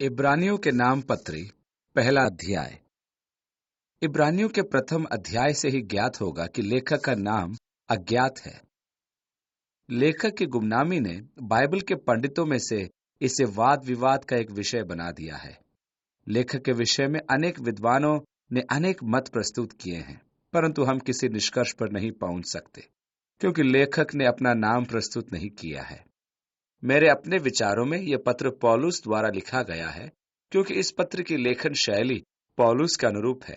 इब्रानियों के नाम पत्री पहला अध्याय। इब्रानियों के प्रथम अध्याय से ही ज्ञात होगा कि लेखक का नाम अज्ञात है। लेखक की गुमनामी ने बाइबल के पंडितों में से इसे वाद विवाद का एक विषय बना दिया है। लेखक के विषय में अनेक विद्वानों ने अनेक मत प्रस्तुत किए हैं, परंतु हम किसी निष्कर्ष पर नहीं पहुंच सकते, क्योंकि लेखक ने अपना नाम प्रस्तुत नहीं किया है। मेरे अपने विचारों में यह पत्र पौलुस द्वारा लिखा गया है, क्योंकि इस पत्र की लेखन शैली पौलुस के अनुरूप है।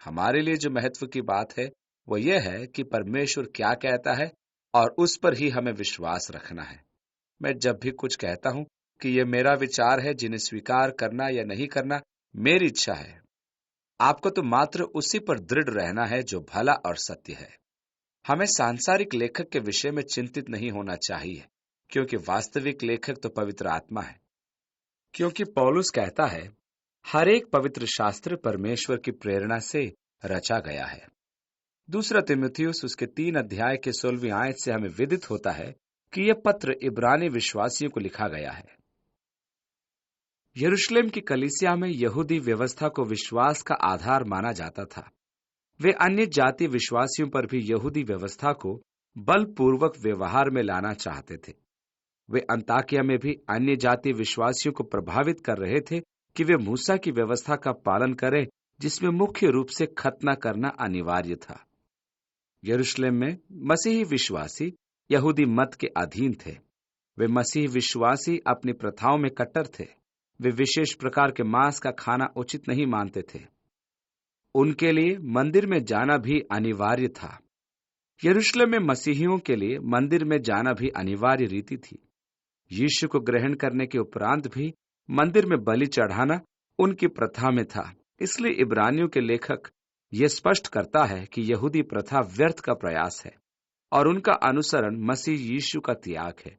हमारे लिए जो महत्व की बात है वो यह है कि परमेश्वर क्या कहता है और उस पर ही हमें विश्वास रखना है। मैं जब भी कुछ कहता हूं कि यह मेरा विचार है, जिन्हें स्वीकार करना या नहीं करना मेरी इच्छा है। आपको तो मात्र उसी पर दृढ़ रहना है जो भला और सत्य है। हमें सांसारिक लेखक के विषय में चिंतित नहीं होना चाहिए, क्योंकि वास्तविक लेखक तो पवित्र आत्मा है। क्योंकि पौलुस कहता है, हर एक पवित्र शास्त्र परमेश्वर की प्रेरणा से रचा गया है। दूसरा तीमुथियुस उसके 3 अध्याय के 16वीं आयत से हमें विदित होता है कि यह पत्र इब्रानी विश्वासियों को लिखा गया है। यरूशलेम की कलीसिया में यहूदी व्यवस्था को विश्वास का आधार माना जाता था। वे अन्य जाति विश्वासियों पर भी यहूदी व्यवस्था को बलपूर्वक व्यवहार में लाना चाहते थे। वे अंताकिया में भी अन्य जाति विश्वासियों को प्रभावित कर रहे थे कि वे मूसा की व्यवस्था का पालन करें, जिसमें मुख्य रूप से खतना करना अनिवार्य था। यरूशलेम में मसीही विश्वासी यहूदी मत के अधीन थे। वे मसीही विश्वासी अपनी प्रथाओं में कट्टर थे। वे विशेष प्रकार के मांस का खाना उचित नहीं मानते थे। उनके लिए मंदिर में जाना भी अनिवार्य था। यरूशलेम में मसीहियों के लिए मंदिर में जाना भी अनिवार्य रीति थी। यीशु को ग्रहण करने के उपरांत भी मंदिर में बलि चढ़ाना उनकी प्रथा में था। इसलिए इब्रानियों के लेखक यह स्पष्ट करता है कि यहूदी प्रथा व्यर्थ का प्रयास है और उनका अनुसरण मसीह यीशु का त्याग है।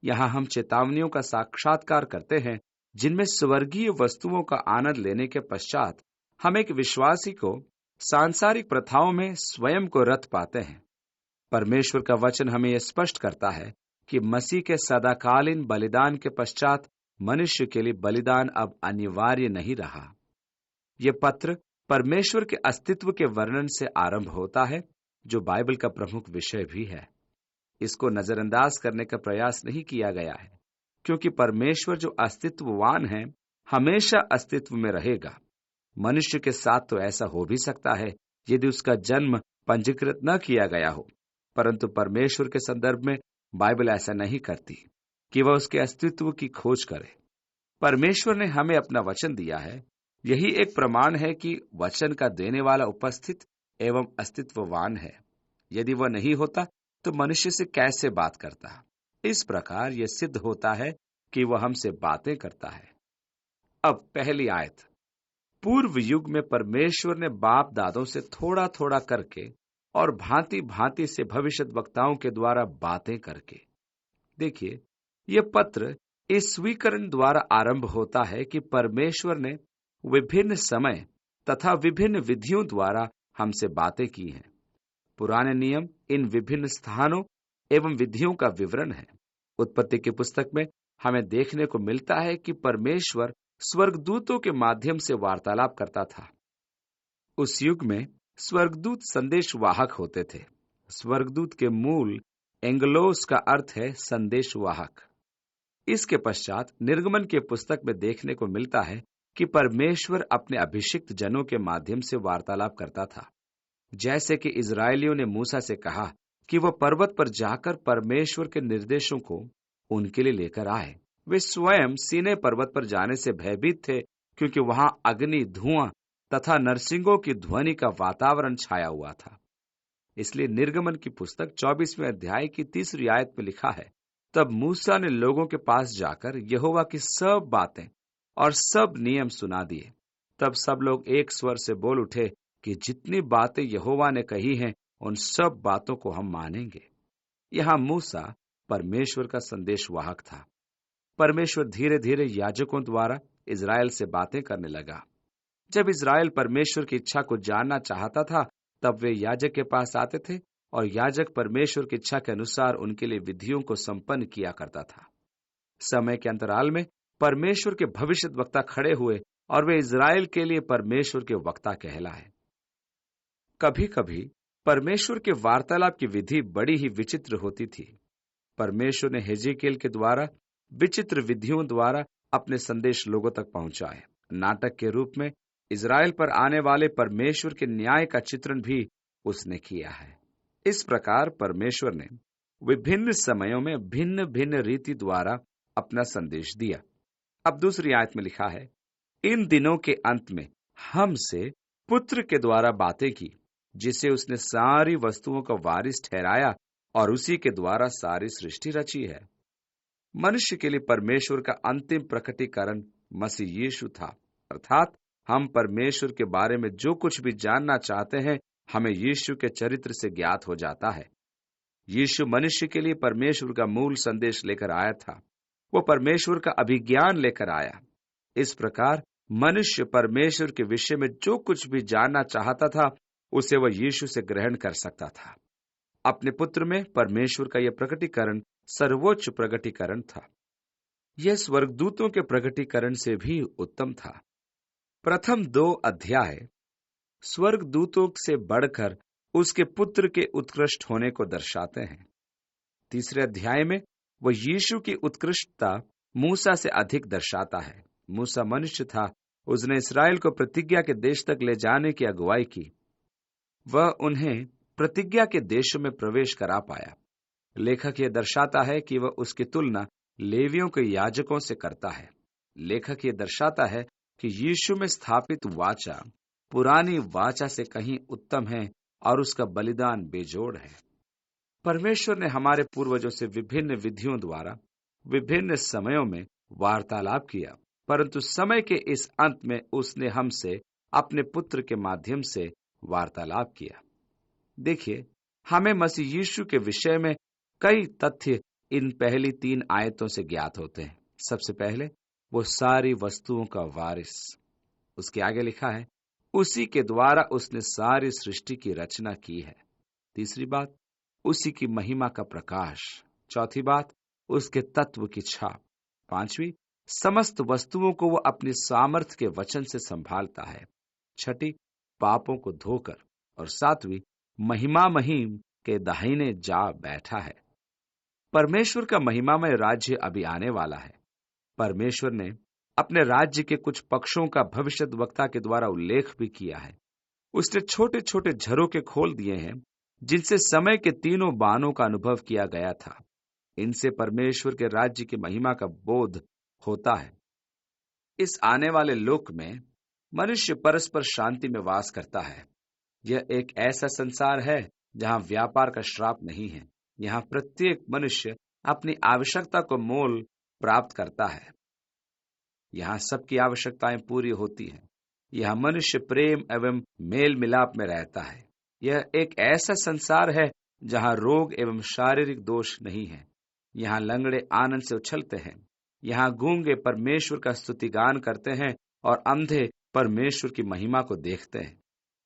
यहाँ हम चेतावनियों का साक्षात्कार करते हैं, जिनमें स्वर्गीय वस्तुओं का आनंद लेने के पश्चात हम एक विश्वासी को सांसारिक प्रथाओं में स्वयं को रत पाते हैं। परमेश्वर का वचन हमें यह स्पष्ट करता है कि मसीह के सदाकालीन बलिदान के पश्चात मनुष्य के लिए बलिदान अब अनिवार्य नहीं रहा। यह पत्र परमेश्वर के अस्तित्व के वर्णन से आरंभ होता है, जो बाइबल का प्रमुख विषय भी है। इसको नजरअंदाज करने का प्रयास नहीं किया गया है, क्योंकि परमेश्वर जो अस्तित्ववान है हमेशा अस्तित्व में रहेगा। मनुष्य के साथ तो ऐसा हो भी सकता है यदि उसका जन्म पंजीकृत न किया गया हो, परंतु परमेश्वर के संदर्भ में बाइबल ऐसा नहीं करती कि वह उसके अस्तित्व की खोज करे। परमेश्वर ने हमें अपना वचन दिया है। यही एक प्रमाण है कि वचन का देने वाला उपस्थित एवं अस्तित्ववान है। यदि वह नहीं होता तो मनुष्य से कैसे बात करता। इस प्रकार यह सिद्ध होता है कि वह हमसे बातें करता है। अब पहली आयत। पूर्व युग में परमेश्वर ने बाप दादों से थोड़ा थोड़ा करके और भांति भांति से भविष्यद्वक्ताओं के द्वारा बातें करके। देखिए, यह पत्र इस स्वीकरण द्वारा आरंभ होता है कि परमेश्वर ने विभिन्न समय तथा विभिन्न विधियों द्वारा हमसे बातें की हैं। पुराने नियम इन विभिन्न स्थानों एवं विधियों का विवरण है। उत्पत्ति की पुस्तक में हमें देखने को मिलता है कि परमेश्वर स्वर्गदूतों के माध्यम से वार्तालाप करता था। उस युग में स्वर्गदूत संदेशवाहक होते थे। स्वर्गदूत के मूल एंगलोस का अर्थ है संदेशवाहक। इसके पश्चात निर्गमन के पुस्तक में देखने को मिलता है कि परमेश्वर अपने अभिषिक्त जनों के माध्यम से वार्तालाप करता था। जैसे कि इजरायलियों ने मूसा से कहा कि वह पर्वत पर जाकर परमेश्वर के निर्देशों को उनके लिए लेकर आए। वे स्वयं सीने पर्वत पर जाने से भयभीत थे, क्योंकि वहां अग्नि, धुआं तथा नरसिंगों की ध्वनि का वातावरण छाया हुआ था। इसलिए निर्गमन की पुस्तक 24वें अध्याय की 3री आयत में लिखा है, तब मूसा ने लोगों के पास जाकर यहोवा की सब बातें और सब नियम सुना दिए। तब सब लोग एक स्वर से बोल उठे कि जितनी बातें यहोवा ने कही हैं उन सब बातों को हम मानेंगे। यहां मूसा परमेश्वर का संदेशवाहक था। परमेश्वर धीरे धीरे याजकों द्वारा इजराइल से बातें करने लगा। जब इजराइल परमेश्वर की इच्छा को जानना चाहता था, तब वे याजक के पास आते थे और याजक परमेश्वर की इच्छा के अनुसार उनके लिए विधियों को संपन्न किया करता था। समय के अंतराल में परमेश्वर के भविष्यद्वक्ता खड़े हुए और वे इज़राइल के लिए परमेश्वर के वक्ता कहलाए। कभी कभी परमेश्वर के वार्तालाप की विधि बड़ी ही विचित्र होती थी। परमेश्वर ने हेजेकिएल के द्वारा विचित्र विधियों द्वारा अपने संदेश लोगों तक पहुंचाए। नाटक के रूप में इज़राइल पर आने वाले परमेश्वर के न्याय का चित्रण भी उसने किया है। इस प्रकार परमेश्वर ने विभिन्न समयों में भिन्न भिन्न रीति द्वारा अपना संदेश दिया। अब दूसरी आयत में लिखा है, इन दिनों के अंत में हमसे पुत्र के द्वारा बातें की, जिसे उसने सारी वस्तुओं का वारिस ठहराया और उसी के द्वारा सारी सृष्टि रची है। मनुष्य के लिए परमेश्वर का अंतिम प्रकटीकरण मसीह यीशु था। अर्थात हम परमेश्वर के बारे में जो कुछ भी जानना चाहते हैं, हमें यीशु के चरित्र से ज्ञात हो जाता है। यीशु मनुष्य के लिए परमेश्वर का मूल संदेश लेकर आया था। वो परमेश्वर का अभिज्ञान लेकर आया। इस प्रकार मनुष्य परमेश्वर के विषय में जो कुछ भी जानना चाहता था, उसे वह यीशु से ग्रहण कर सकता था। अपने पुत्र में परमेश्वर का यह प्रकटीकरण सर्वोच्च प्रकटीकरण था। यह स्वर्गदूतों के प्रकटीकरण से भी उत्तम था। प्रथम 2 अध्याय स्वर्गदूतों से बढ़कर उसके पुत्र के उत्कृष्ट होने को दर्शाते हैं। तीसरे अध्याय में वह यीशु की उत्कृष्टता मूसा से अधिक दर्शाता है। मूसा मनुष्य था, उसने इस्राएल को प्रतिज्ञा के देश तक ले जाने की अगुवाई की। वह उन्हें प्रतिज्ञा के देशों में प्रवेश करा पाया। लेखक यह दर्शाता है कि वह उसकी तुलना लेवियों के याजकों से करता है। लेखक यह दर्शाता है कि यीशु में स्थापित वाचा पुरानी वाचा से कहीं उत्तम है और उसका बलिदान बेजोड़ है। परमेश्वर ने हमारे पूर्वजों से विभिन्न विधियों द्वारा विभिन्न समयों में वार्तालाप किया, परंतु समय के इस अंत में उसने हमसे अपने पुत्र के माध्यम से वार्तालाप किया। देखिए, हमें मसीह यीशु के विषय में कई तथ्य इन पहली 3 आयतों से ज्ञात होते हैं। सबसे पहले, वो सारी वस्तुओं का वारिस। उसके आगे लिखा है, उसी के द्वारा उसने सारी सृष्टि की रचना की है। तीसरी बात, उसी की महिमा का प्रकाश। चौथी बात, उसके तत्व की छाप। पांचवी, समस्त वस्तुओं को वो अपनी सामर्थ्य के वचन से संभालता है। छठी, पापों को धोकर। और सातवीं, महिमा महिम के दाहिने जा बैठा है। परमेश्वर का महिमामय राज्य अभी आने वाला है। परमेश्वर ने अपने राज्य के कुछ पक्षों का भविष्यद्वक्ता के द्वारा उल्लेख भी किया है। उसने छोटे छोटे झरोखे खोल दिए हैं, जिनसे समय के 3 बानों का अनुभव किया गया था। इनसे परमेश्वर के राज्य की महिमा का बोध होता है। इस आने वाले लोक में मनुष्य परस्पर शांति में वास करता है। यह एक ऐसा संसार है जहां व्यापार का श्राप नहीं है। यहाँ प्रत्येक मनुष्य अपनी आवश्यकता को मोल प्राप्त करता है। यहाँ सबकी आवश्यकताएं पूरी होती हैं। यह मनुष्य प्रेम एवं मेल मिलाप में रहता है। यह एक ऐसा संसार है जहां रोग एवं शारीरिक दोष नहीं है। यहाँ लंगड़े आनंद से उछलते हैं। यहाँ गूंगे परमेश्वर का स्तुतिगान करते हैं और अंधे परमेश्वर की महिमा को देखते हैं।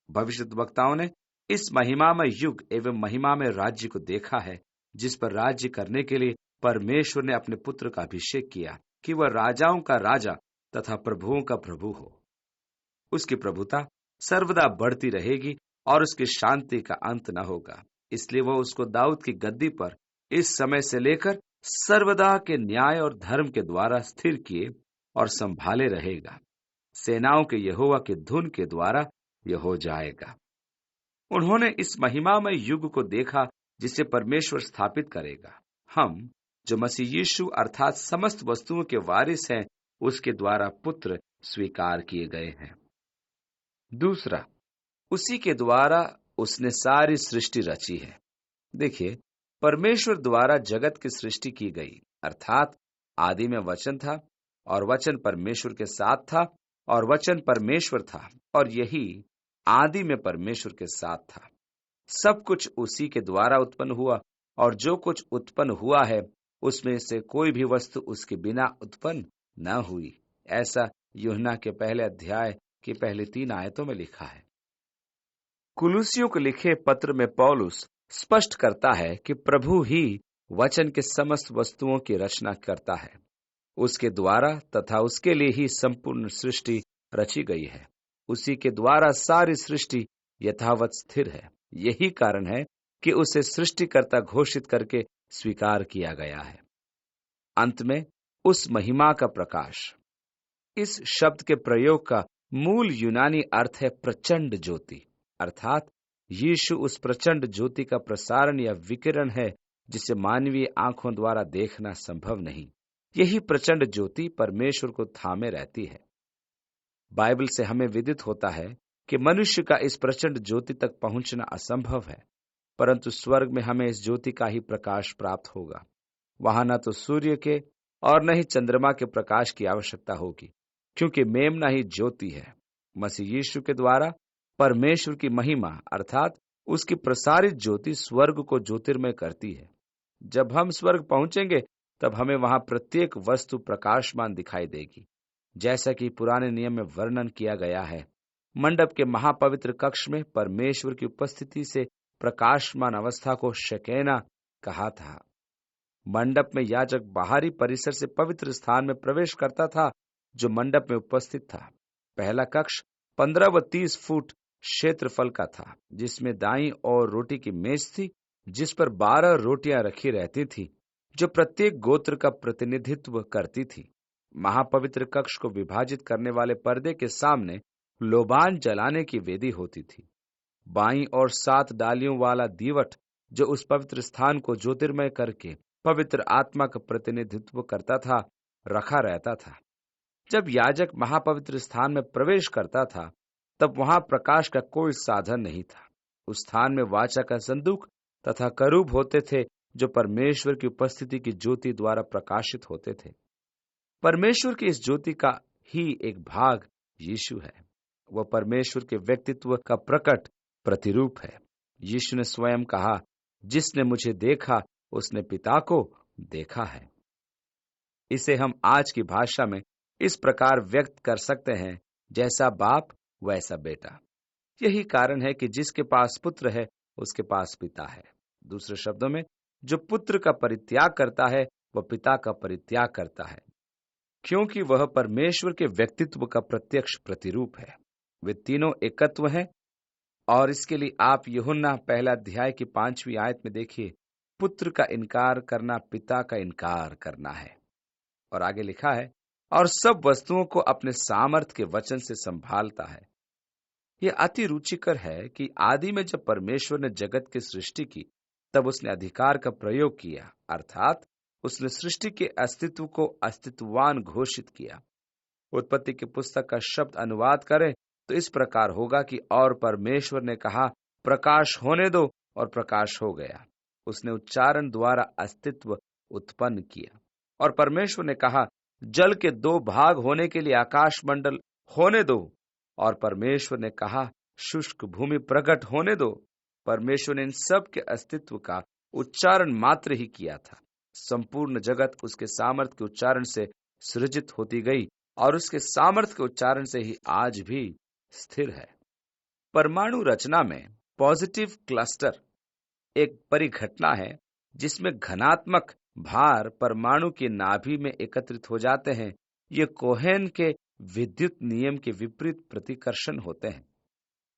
भविष्यद्वक्ताओं ने इस महिमामय युग एवं महिमामय राज्य को देखा है, जिस पर राज्य करने के लिए परमेश्वर ने अपने पुत्र का अभिषेक किया कि वह राजाओं का राजा तथा प्रभुओं का प्रभु हो। उसकी प्रभुता सर्वदा बढ़ती रहेगी और उसकी शांति का अंत न होगा। इसलिए वह उसको दाऊद की गद्दी पर इस समय से लेकर सर्वदा के न्याय और धर्म के द्वारा स्थिर किए और संभाले रहेगा। सेनाओं के यहोवा के धुन के द्वारा यह हो जाएगा। उन्होंने इस महिमामय युग को देखा जिसे परमेश्वर स्थापित करेगा। हम जो मसीह यीशु अर्थात समस्त वस्तुओं के वारिस हैं, उसके द्वारा पुत्र स्वीकार किए गए हैं। दूसरा, उसी के द्वारा उसने सारी सृष्टि रची है। देखिए, परमेश्वर द्वारा जगत की सृष्टि की गई, अर्थात आदि में वचन था और वचन परमेश्वर के साथ था और वचन परमेश्वर था और यही आदि में परमेश्वर के साथ था। सब कुछ उसी के द्वारा उत्पन्न हुआ और जो कुछ उत्पन्न हुआ है उसमें से कोई भी वस्तु उसके बिना उत्पन्न न हुई। ऐसा यूहन्ना के पहले अध्याय की पहली 3 आयतों में लिखा है। कुलुसियों को लिखे पत्र में पौलुस स्पष्ट करता है कि प्रभु ही वचन के समस्त वस्तुओं की रचना करता है। उसके द्वारा तथा उसके लिए ही संपूर्ण सृष्टि रची गई है। उसी के द्वारा सारी सृष्टि यथावत स्थिर है। यही कारण है कि उसे सृष्टिकर्ता घोषित करके स्वीकार किया गया है। अंत में उस महिमा का प्रकाश। इस शब्द के प्रयोग का मूल यूनानी अर्थ है प्रचंड ज्योति, अर्थात यीशु उस प्रचंड ज्योति का प्रसारण या विकिरण है जिसे मानवीय आंखों द्वारा देखना संभव नहीं। यही प्रचंड ज्योति परमेश्वर को थामे रहती है। बाइबल से हमें विदित होता है कि मनुष्य का इस प्रचंड ज्योति तक पहुंचना असंभव है, परंतु स्वर्ग में हमें इस ज्योति का ही प्रकाश प्राप्त होगा। वहां न तो सूर्य के और न ही चंद्रमा के प्रकाश की आवश्यकता होगी, क्योंकि मेमना ही ज्योति है। मसीह यीशु के द्वारा परमेश्वर की महिमा अर्थात उसकी प्रसारित ज्योति स्वर्ग को ज्योतिर्मय करती है। जब हम स्वर्ग पहुंचेंगे तब हमें वहां प्रत्येक वस्तु प्रकाशमान दिखाई देगी, जैसा कि पुराने नियम में वर्णन किया गया है। मंडप के महापवित्र कक्ष में परमेश्वर की उपस्थिति से प्रकाशमान अवस्था को शकेना कहा था। मंडप में याजक बाहरी परिसर से पवित्र स्थान में प्रवेश करता था जो मंडप में उपस्थित था। पहला कक्ष 15 व 30 फुट क्षेत्रफल का था, जिसमें दाईं और रोटी की मेज थी, जिस पर 12 रोटियां रखी रहती थी, जो प्रत्येक गोत्र का प्रतिनिधित्व करती थी। महापवित्र कक्ष को विभाजित करने वाले पर्दे के सामने लोबान जलाने की वेदी होती थी। बाईं और 7 डालियों वाला दीवट जो उस पवित्र स्थान को ज्योतिर्मय करके पवित्र आत्मा का प्रतिनिधित्व करता था, रखा रहता था। जब याजक महापवित्र स्थान में प्रवेश करता था तब वहां प्रकाश का कोई साधन नहीं था। उस स्थान में वाचा का संदूक तथा करूब होते थे जो परमेश्वर की उपस्थिति की ज्योति द्वारा प्रकाशित होते थे। परमेश्वर की इस ज्योति का ही एक भाग यीशु है। वह परमेश्वर के व्यक्तित्व का प्रकट प्रतिरूप है। यीशु ने स्वयं कहा, जिसने मुझे देखा उसने पिता को देखा है। इसे हम आज की भाषा में इस प्रकार व्यक्त कर सकते हैं, जैसा बाप वैसा बेटा। यही कारण है कि जिसके पास पुत्र है उसके पास पिता है। दूसरे शब्दों में, जो पुत्र का परित्याग करता है वह पिता का परित्याग करता है, क्योंकि वह परमेश्वर के व्यक्तित्व का प्रत्यक्ष प्रतिरूप है। वे तीनों एकत्व हैं। और इसके लिए आप यूहन्ना पहला अध्याय की 5वीं आयत में देखिए, पुत्र का इनकार करना पिता का इनकार करना है। और आगे लिखा है, और सब वस्तुओं को अपने सामर्थ के वचन से संभालता है। यह अति रुचिकर है कि आदि में जब परमेश्वर ने जगत की सृष्टि की तब उसने अधिकार का प्रयोग किया, अर्थात उसने सृष्टि के अस्तित्व को अस्तित्ववान घोषित किया। उत्पत्ति की पुस्तक का शब्द अनुवाद करें तो इस प्रकार होगा कि और परमेश्वर ने कहा, प्रकाश होने दो, और प्रकाश हो गया। उसने उच्चारण द्वारा अस्तित्व उत्पन्न किया। और परमेश्वर ने कहा, जल के 2 भाग होने के लिए आकाश मंडल होने दो, और परमेश्वर ने कहा, शुष्क भूमि प्रकट होने दो। परमेश्वर ने इन सब के अस्तित्व का उच्चारण मात्र ही किया था। संपूर्ण जगत उसके सामर्थ्य के उच्चारण से सृजित होती गई और उसके सामर्थ्य के उच्चारण से ही आज भी स्थिर है। परमाणु रचना में पॉजिटिव क्लस्टर एक परिघटना है जिसमें धनात्मक भार परमाणु की नाभि में एकत्रित हो जाते हैं। ये कोहेन के विद्युत नियम के विपरीत प्रतिकर्षण होते हैं।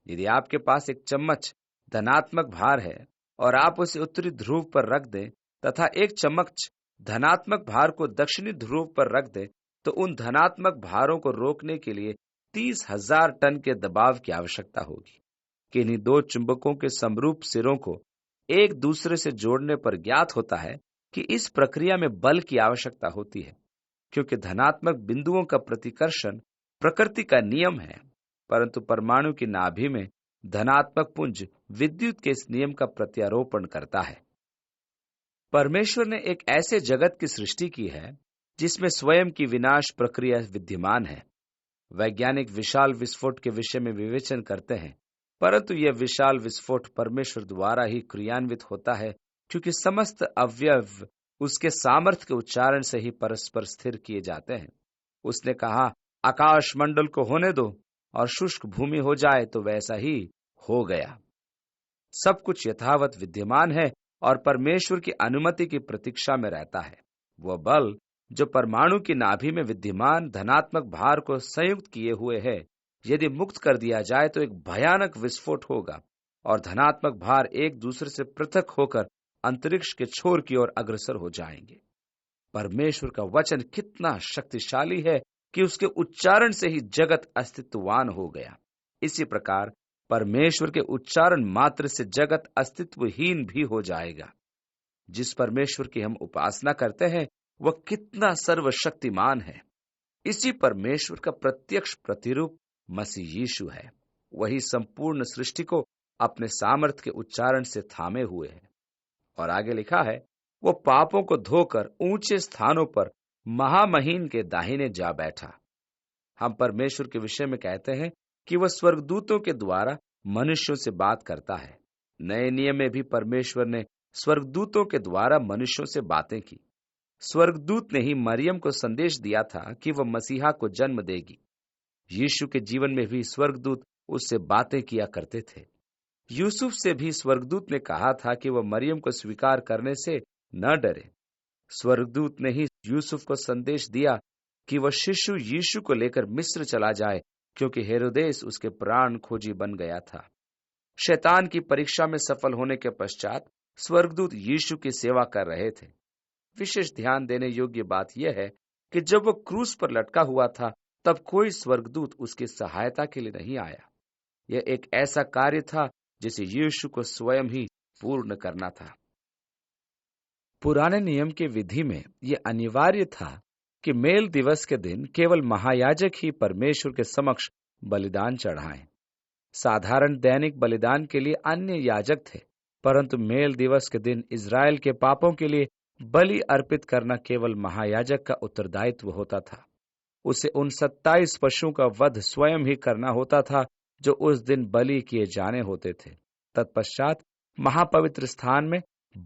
यदि आपके पास एक चम्मच धनात्मक भार है और आप उसे उत्तरी ध्रुव पर रख दें तथा एक चम्मच धनात्मक भार को दक्षिणी ध्रुव पर रख दें, तो उन धनात्मक भारों को रोकने के लिए 30,000 टन के दबाव की आवश्यकता होगी। किन्हीं 2 चुंबकों के समरूप सिरों को एक दूसरे से जोड़ने पर ज्ञात होता है कि इस प्रक्रिया में बल की आवश्यकता होती है, क्योंकि धनात्मक बिंदुओं का प्रतिकर्षण प्रकृति का नियम है, परंतु परमाणु की नाभि में धनात्मक पुंज विद्युत के इस नियम का प्रत्यारोपण करता है। परमेश्वर ने एक ऐसे जगत की सृष्टि की है जिसमें स्वयं की विनाश प्रक्रिया विद्यमान है। वैज्ञानिक विशाल विस्फोट के विषय में विवेचन करते हैं, परंतु यह विशाल विस्फोट परमेश्वर द्वारा ही क्रियान्वित होता है, क्योंकि समस्त अवयव उसके सामर्थ्य के उच्चारण से ही परस्पर स्थिर किए जाते हैं। उसने कहा, आकाश मंडल को होने दो और शुष्क भूमि हो जाए, तो वैसा ही हो गया। सब कुछ यथावत विद्यमान है और परमेश्वर की अनुमति की प्रतीक्षा में रहता है। वह बल जो परमाणु की नाभि में विद्यमान धनात्मक भार को संयुक्त किए हुए है, यदि मुक्त कर दिया जाए तो एक भयानक विस्फोट होगा और धनात्मक भार एक दूसरे से पृथक होकर अंतरिक्ष के छोर की ओर अग्रसर हो जाएंगे। परमेश्वर का वचन कितना शक्तिशाली है कि उसके उच्चारण से ही जगत अस्तित्ववान हो गया। इसी प्रकार परमेश्वर के उच्चारण मात्र से जगत अस्तित्वहीन भी हो जाएगा। जिस परमेश्वर की हम उपासना करते हैं वह कितना सर्वशक्तिमान है। इसी परमेश्वर का प्रत्यक्ष प्रतिरूप मसीह यीशु है। वही संपूर्ण सृष्टि को अपने सामर्थ्य के उच्चारण से थामे हुए है। और आगे लिखा है, वो पापों को धोकर ऊंचे स्थानों पर महामहीन के दाहिने जा बैठा। हम परमेश्वर के विषय में कहते हैं कि वह स्वर्गदूतों के द्वारा मनुष्यों से बात करता है। नए नियम में भी परमेश्वर ने स्वर्गदूतों के द्वारा मनुष्यों से बातें की। स्वर्गदूत ने ही मरियम को संदेश दिया था कि वह मसीहा को जन्म देगी। यीशु के जीवन में भी स्वर्गदूत उससे बातें किया करते थे। यूसुफ से भी स्वर्गदूत ने कहा था कि वह मरियम को स्वीकार करने से न डरे। स्वर्गदूत ने ही यूसुफ को संदेश दिया कि वह शिशु यीशु को लेकर मिस्र चला जाए, क्योंकि हेरोदेस उसके प्राण खोजी बन गया था। शैतान की परीक्षा में सफल होने के पश्चात स्वर्गदूत यीशु की सेवा कर रहे थे। विशेष ध्यान देने योग्य बात यह है कि जब वह क्रूस पर लटका हुआ था तब कोई स्वर्गदूत उसकी सहायता के लिए नहीं आया। यह एक ऐसा कार्य था जिसे यीशु को स्वयं ही पूर्ण करना था। पुराने नियम की विधि में यह अनिवार्य था कि मेल दिवस के दिन केवल महायाजक ही परमेश्वर के समक्ष बलिदान चढ़ाएं। साधारण दैनिक बलिदान के लिए अन्य याजक थे, परंतु मेल दिवस के दिन इज़राइल के पापों के लिए बलि अर्पित करना केवल महायाजक का उत्तरदायित्व होता था। उसे उन 27 पशुओं का वध स्वयं ही करना होता था जो उस दिन बलि किए जाने होते थे। तत्पश्चात महापवित्र स्थान में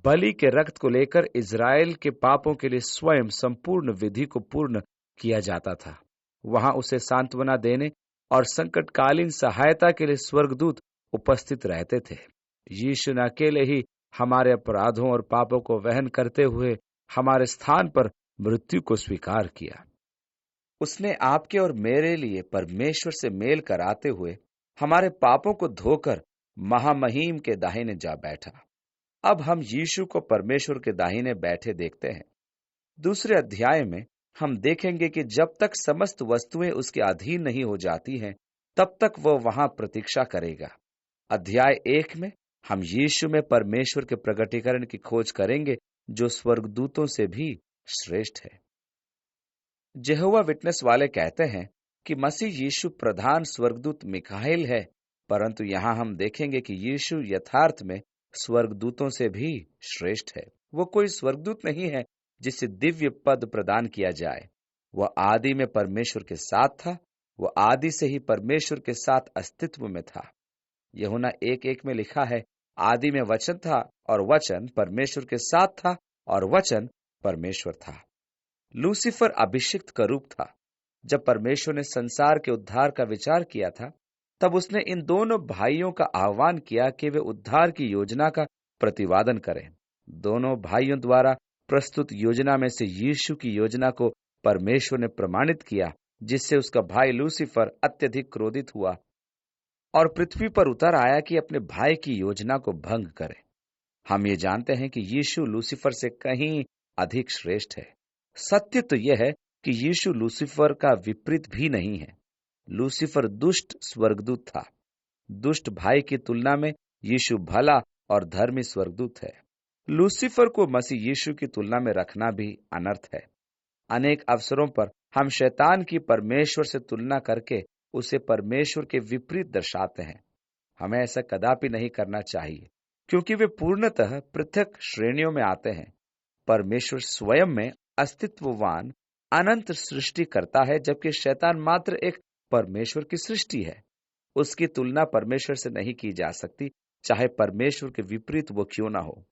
बलि के रक्त को लेकर इज़राइल के पापों के लिए स्वयं संपूर्ण विधि को पूर्ण किया जाता था। वहां उसे सांत्वना देने और संकटकालीन सहायता के लिए स्वर्गदूत उपस्थित रहते थे। यीशु न अकेले ही हमारे अपराधों और पापों को वहन करते हुए हमारे स्थान पर मृत्यु को स्वीकार किया। उसने आपके और मेरे लिए परमेश्वर से मेल कराते हुए हमारे पापों को धोकर महामहीम के दाहिने जा बैठा। अब हम यीशु को परमेश्वर के दाहिने बैठे देखते हैं। दूसरे अध्याय में हम देखेंगे कि जब तक समस्त वस्तुएं उसके अधीन नहीं हो जाती हैं, तब तक वह वहां प्रतीक्षा करेगा। अध्याय 1 में हम यीशु में परमेश्वर के प्रगटीकरण की खोज करेंगे, जो स्वर्गदूतों से भी श्रेष्ठ है। यहोवा विटनेस वाले कहते हैं कि मसीह यीशु प्रधान स्वर्गदूत मिकाएल है, परंतु यहां हम देखेंगे कि यीशु यथार्थ में स्वर्गदूतों से भी श्रेष्ठ है। वो कोई स्वर्गदूत नहीं है जिसे दिव्य पद प्रदान किया जाए। वह आदि में परमेश्वर के साथ था। वह आदि से ही परमेश्वर के साथ अस्तित्व में था। यूहन्ना 1:1 में लिखा है, आदि में वचन था और वचन परमेश्वर के साथ था और वचन परमेश्वर था। लूसीफर अभिषिक्त का रूप था। जब परमेश्वर ने संसार के उद्धार का विचार किया था, तब उसने इन दोनों भाइयों का आह्वान किया कि वे उद्धार की योजना का प्रतिवादन करें। दोनों भाइयों द्वारा प्रस्तुत योजना में से यीशु की योजना को परमेश्वर ने प्रमाणित किया, जिससे उसका भाई लूसीफर अत्यधिक क्रोधित हुआ और पृथ्वी पर उतर आया कि अपने भाई की योजना को भंग करे। हम ये जानते हैं कि यीशु लूसीफर से कहीं अधिक श्रेष्ठ है। सत्य तो यह है कि यीशु लूसीफर का विपरीत भी नहीं है। लूसीफर दुष्ट स्वर्गदूत था। दुष्ट भाई की तुलना में यीशु भला और धर्मी स्वर्गदूत है। लूसीफर को मसीह यीशु की तुलना में रखना भी अनर्थ है। अनेक अवसरों पर हम शैतान की परमेश्वर से तुलना करके उसे परमेश्वर के विपरीत दर्शाते हैं। हमें ऐसा कदापि नहीं करना चाहिए, क्योंकि वे पूर्णतः पृथक श्रेणियों में आते हैं। परमेश्वर स्वयं में अस्तित्ववान अनंत सृष्टि करता है, जबकि शैतान मात्र एक परमेश्वर की सृष्टि है। उसकी तुलना परमेश्वर से नहीं की जा सकती, चाहे परमेश्वर के विपरीत वो क्यों ना हो।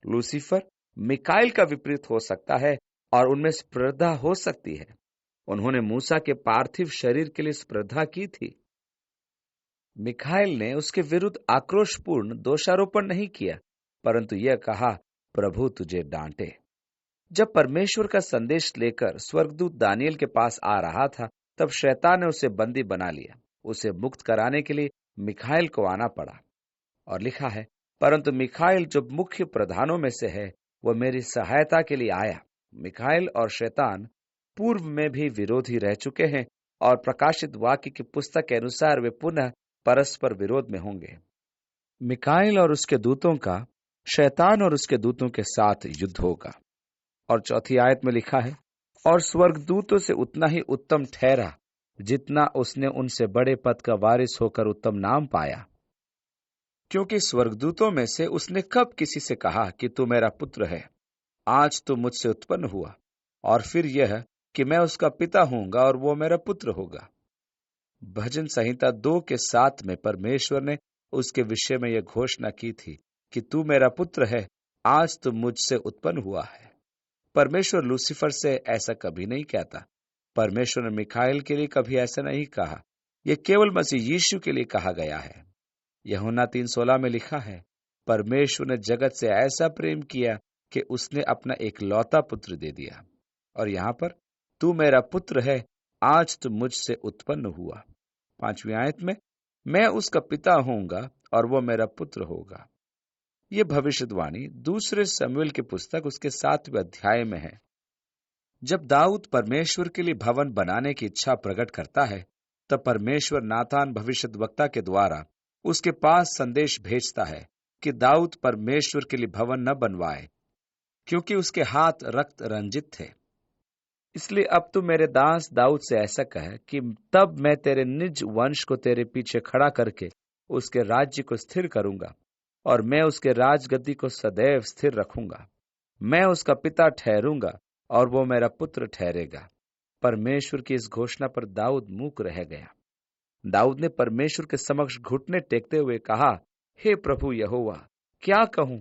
लूसीफर मिकाएल का विपरीत हो सकता है और उनमें स्पर्धा हो सकती है। उन्होंने मूसा के पार्थिव शरीर के लिए स्पर्धा की थी। मिकाएल ने उसके विरुद्ध आक्रोशपूर्ण दोषारोपण नहीं किया, परंतु यह कहा, प्रभु तुझे डांटे। जब परमेश्वर का संदेश लेकर स्वर्गदूत दानियल के पास आ रहा था, तब शैतान ने उसे बंदी बना लिया। उसे मुक्त कराने के लिए मिखाइल को आना पड़ा। और लिखा है, परंतु मिखाइल जो मुख्य प्रधानों में से है, वह मेरी सहायता के लिए आया। मिखाइल और शैतान पूर्व में भी विरोधी रह चुके हैं और प्रकाशित वाक्य की पुस्तक के अनुसार वे पुनः परस्पर विरोध में होंगे। मिकाइल और उसके दूतों का शैतान और उसके दूतों के साथ युद्ध होगा। और चौथी आयत में लिखा है, और स्वर्गदूतों से उतना ही उत्तम ठहरा जितना उसने उनसे बड़े पद का वारिस होकर उत्तम नाम पाया। क्योंकि स्वर्गदूतों में से उसने कब किसी से कहा कि तू मेरा पुत्र है, आज तू मुझसे उत्पन्न हुआ, और फिर यह कि मैं उसका पिता होऊंगा और वो मेरा पुत्र होगा। भजन संहिता 2:7 में परमेश्वर ने उसके विषय में यह घोषणा की थी कि तू मेरा पुत्र है, आज तू मुझसे उत्पन्न हुआ है। परमेश्वर लूसीफर से ऐसा कभी नहीं कहता। परमेश्वर ने मिखाइल के लिए कभी ऐसा नहीं कहा। यह केवल मसीह यीशु के लिए कहा गया है। यूहन्ना 3:16 में लिखा है, परमेश्वर ने जगत से ऐसा प्रेम किया कि उसने अपना एकलौता पुत्र दे दिया। और यहाँ पर तू मेरा पुत्र है, आज तू मुझसे उत्पन्न हुआ। 5वीं आयत में, मैं उसका पिता होऊंगा और वो मेरा पुत्र होगा। ये भविष्यवाणी दूसरे शमूएल की पुस्तक उसके 7वें अध्याय में है। जब दाऊद परमेश्वर के लिए भवन बनाने की इच्छा प्रकट करता है, तब परमेश्वर नातान भविष्यद्वक्ता के द्वारा उसके पास संदेश भेजता है कि दाऊद परमेश्वर के लिए भवन न बनवाए, क्योंकि उसके हाथ रक्त रंजित थे। इसलिए अब तू मेरे दास दाऊद से ऐसा कह कि तब मैं तेरे निज वंश को तेरे पीछे खड़ा करके उसके राज्य को स्थिर करूंगा, और मैं उसके राजगद्दी को सदैव स्थिर रखूंगा। मैं उसका पिता ठहरूंगा और वो मेरा पुत्र ठहरेगा। परमेश्वर की इस घोषणा पर दाऊद मूक रह गया। दाऊद ने परमेश्वर के समक्ष घुटने टेकते हुए कहा, हे प्रभु यहोवा, क्या कहूं,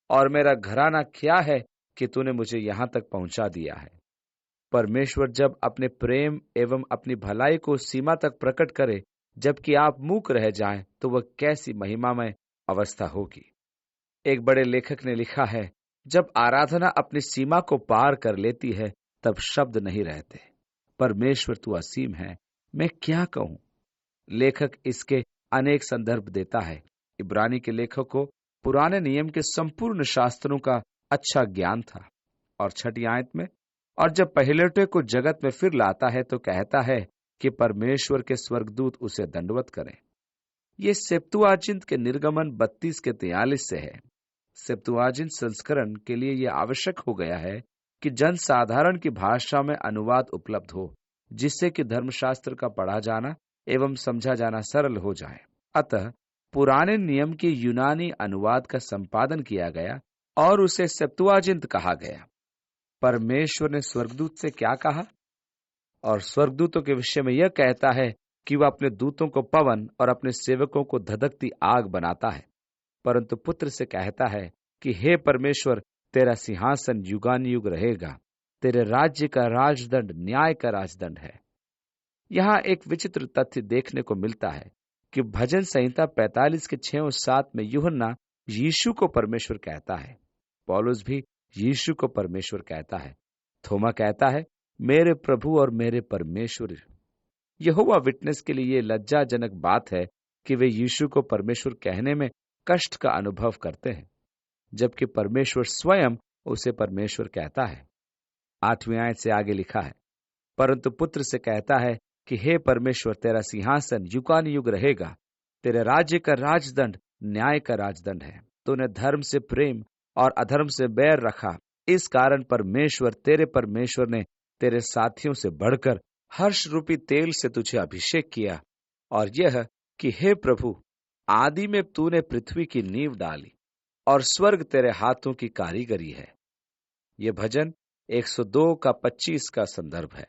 और मेरा घराना क्या है कि तूने मुझे यहां तक पहुंचा दिया है। परमेश्वर जब अपने प्रेम एवं अपनी भलाई को सीमा तक प्रकट करे, जबकि आप मूक रह जाएं, तो वह कैसी महिमामय अवस्था होगी। एक बड़े लेखक ने लिखा है, जब आराधना अपनी सीमा को पार कर लेती है, तब शब्द नहीं रहते। परमेश्वर तू असीम है, मैं क्या कहूं। लेखक इसके अनेक संदर्भ देता है। इब्रानी के लेखक को पुराने नियम के संपूर्ण शास्त्रों का अच्छा ज्ञान था। और 6ठी आयत में, और जब पहिलौठे को जगत में फिर लाता है तो कहता है कि परमेश्वर के स्वर्गदूत उसे दंडवत करें। ये सेप्तुआजिंत के निर्गमन 32:43 से है। सेप्तुआजिंत संस्करण के लिए यह आवश्यक हो गया है कि जन साधारण की भाषा में अनुवाद उपलब्ध हो, जिससे कि धर्मशास्त्र का पढ़ा जाना एवं समझा जाना सरल हो जाए। अतः पुराने नियम के यूनानी अनुवाद का संपादन किया गया और उसे सेप्तुआजिंत कहा गया। परमेश्वर ने स्वर्गदूत से क्या कहा? और स्वर्गदूतों के विषय में यह कहता है कि वह अपने दूतों को पवन और अपने सेवकों को धधकती आग बनाता है। परंतु पुत्र से कहता है कि हे परमेश्वर, तेरा सिंहासन युगानुयुग रहेगा, तेरे राज्य का राजदंड न्याय का राजदंड है। यहाँ एक विचित्र तथ्य देखने को मिलता है कि भजन संहिता 45 के 6 और 7 में यूहन्ना यीशु को परमेश्वर कहता है। पौलुस भी यीशु को परमेश्वर कहता है। थोमा कहता है, मेरे प्रभु और मेरे परमेश्वर। यहोवा विटनेस के लिए ये लज्जाजनक बात है कि वे यीशु को परमेश्वर कहने में कष्ट का अनुभव करते हैं, जबकि परमेश्वर स्वयं उसे परमेश्वर कहता है। 8वीं आयत से आगे लिखा है, परंतु पुत्र से कहता है कि हे परमेश्वर, तेरा सिंहासन युगानुयुग रहेगा, तेरे राज्य का राजदंड न्याय का राजदंड है। तूने धर्म से प्रेम और अधर्म से बैर रखा, इस कारण परमेश्वर ने तेरे साथियों से बढ़कर हर्ष रूपी तेल से तुझे अभिषेक किया, और यह कि हे प्रभु, आदि में तूने पृथ्वी की नींव डाली और स्वर्ग तेरे हाथों की कारीगरी है। यह भजन 102:25 का संदर्भ है।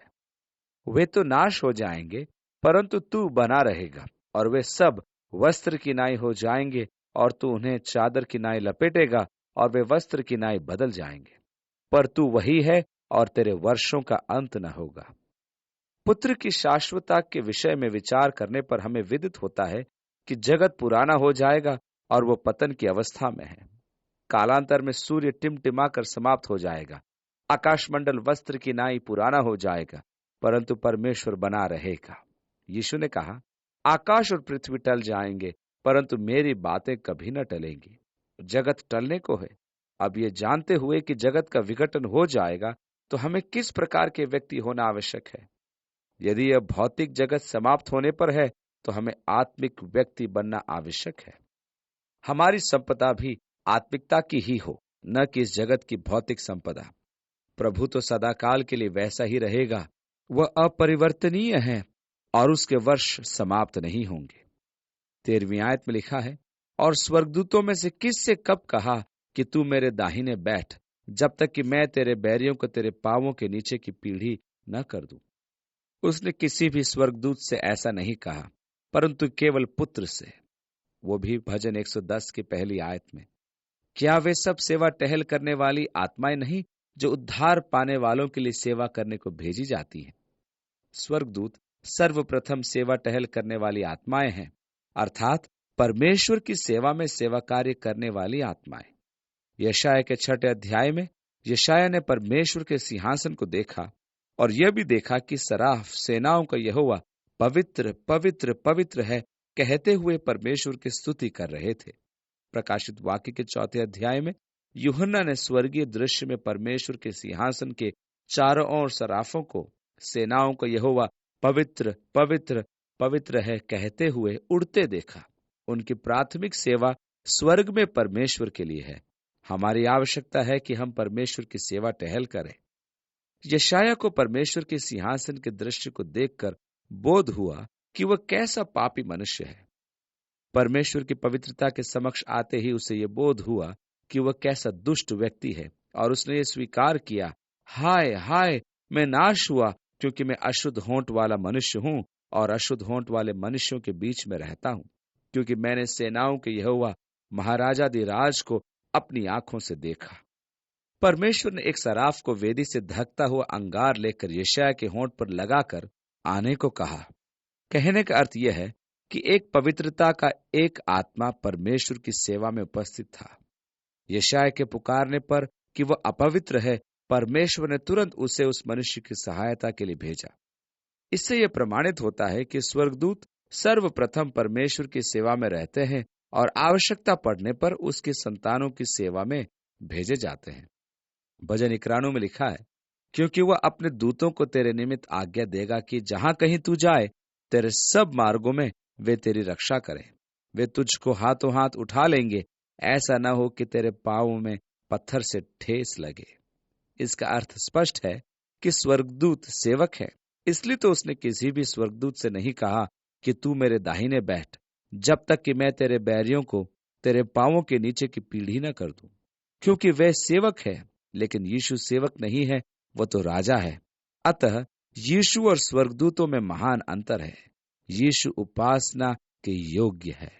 वे तो नाश हो जाएंगे, परंतु तू बना रहेगा, और वे सब वस्त्र की नाई हो जाएंगे, और तू उन्हें चादर की नाई लपेटेगा, और वे वस्त्र की नाई बदल जाएंगे। पर तू वही है, और तेरे वर्षों का अंत न होगा। पुत्र की शाश्वतता के विषय में विचार करने पर हमें विदित होता है कि जगत पुराना हो जाएगा और वो पतन की अवस्था में है। कालांतर में सूर्य टिमटिमा कर समाप्त हो जाएगा, आकाशमंडल वस्त्र की नाई पुराना हो जाएगा, परंतु परमेश्वर बना रहेगा। यीशु ने कहा, आकाश और पृथ्वी टल जाएंगे, परंतु मेरी बातें कभी न टलेंगी। जगत टलने को है। अब ये जानते हुए कि जगत का विघटन हो जाएगा, तो हमें किस प्रकार के व्यक्ति होना आवश्यक है? यदि यह भौतिक जगत समाप्त होने पर है, तो हमें आत्मिक व्यक्ति बनना आवश्यक है। हमारी संपदा भी आत्मिकता की ही हो, न कि इस जगत की भौतिक संपदा। प्रभु तो सदाकाल के लिए वैसा ही रहेगा। वह अपरिवर्तनीय है और उसके वर्ष समाप्त नहीं होंगे। 13वीं आयत में लिखा है, और स्वर्गदूतों में से किससे कब कहा कि तू मेरे दाहिने बैठ, जब तक कि मैं तेरे बैरियों को तेरे पांवों के नीचे की पीढ़ी न कर दूं। उसने किसी भी स्वर्गदूत से ऐसा नहीं कहा, परंतु केवल पुत्र से, वो भी भजन 110 की पहली आयत में। क्या वे सब सेवा टहल करने वाली आत्माएं नहीं, जो उद्धार पाने वालों के लिए सेवा करने को भेजी जाती हैं? स्वर्गदूत सर्वप्रथम सेवा टहल करने वाली आत्माएं हैं, अर्थात परमेश्वर की सेवा में सेवा कार्य करने वाली आत्माएं। यशाया के 6 अध्याय में यशाया ने परमेश्वर के सिंहासन को देखा और यह भी देखा कि सराफ सेनाओं का यहोवा पवित्र पवित्र पवित्र है कहते हुए परमेश्वर की स्तुति कर रहे थे। प्रकाशित वाक्य के 4 अध्याय में यूहन्ना ने स्वर्गीय दृश्य में परमेश्वर के सिंहासन के चारों ओर सराफों को सेनाओं का यहोवा पवित्र पवित्र पवित्र है कहते हुए उड़ते देखा। उनकी प्राथमिक सेवा स्वर्ग में परमेश्वर के लिए है। हमारी आवश्यकता है कि हम परमेश्वर की सेवा टहल करें। यशाया को परमेश्वर के सिंहासन के दृश्य को देखकर बोध हुआ कि वह कैसा पापी मनुष्य है। परमेश्वर की पवित्रता के समक्ष आते ही उसे यह बोध हुआ कि वह कैसा दुष्ट व्यक्ति है, और उसने ये स्वीकार किया, हाय हाय, मैं नाश हुआ, क्योंकि मैं अशुद्ध होंठ वाला मनुष्य हूं और अशुद्ध होंठ वाले मनुष्यों के बीच में रहता हूं, क्योंकि मैंने सेनाओं के यहोवा महाराजाधिराज को अपनी आंखों से देखा। परमेश्वर ने एक सराफ को वेदी से धकता हुआ अंगार लेकर यशाया के होंठ पर लगाकर आने को कहा। कहने का अर्थ यह है कि एक पवित्रता का एक आत्मा परमेश्वर की सेवा में उपस्थित था। यशाया के पुकारने पर कि वह अपवित्र है, परमेश्वर ने तुरंत उसे उस मनुष्य की सहायता के लिए भेजा। इससे यह प्रमाणित होता है कि स्वर्गदूत सर्वप्रथम परमेश्वर की सेवा में रहते हैं और आवश्यकता पड़ने पर उसकी संतानों की सेवा में भेजे जाते हैं। भजन 91 में लिखा है, क्योंकि वह अपने दूतों को तेरे निमित्त आज्ञा देगा कि जहां कहीं तू जाए, तेरे सब मार्गों में वे तेरी रक्षा करें। वे तुझको हाथों हाथ उठा लेंगे, ऐसा न हो कि तेरे पांवों में पत्थर से ठेस लगे। इसका अर्थ स्पष्ट है कि स्वर्गदूत सेवक है। इसलिए तो उसने किसी भी स्वर्गदूत से नहीं कहा कि तू मेरे दाहिने बैठ, जब तक कि मैं तेरे बैरियों को तेरे पांवों के नीचे की पीढ़ी न कर दूं। क्योंकि वह सेवक है, लेकिन यीशु सेवक नहीं है, वह तो राजा है। अतः यीशु और स्वर्गदूतों में महान अंतर है। यीशु उपासना के योग्य है।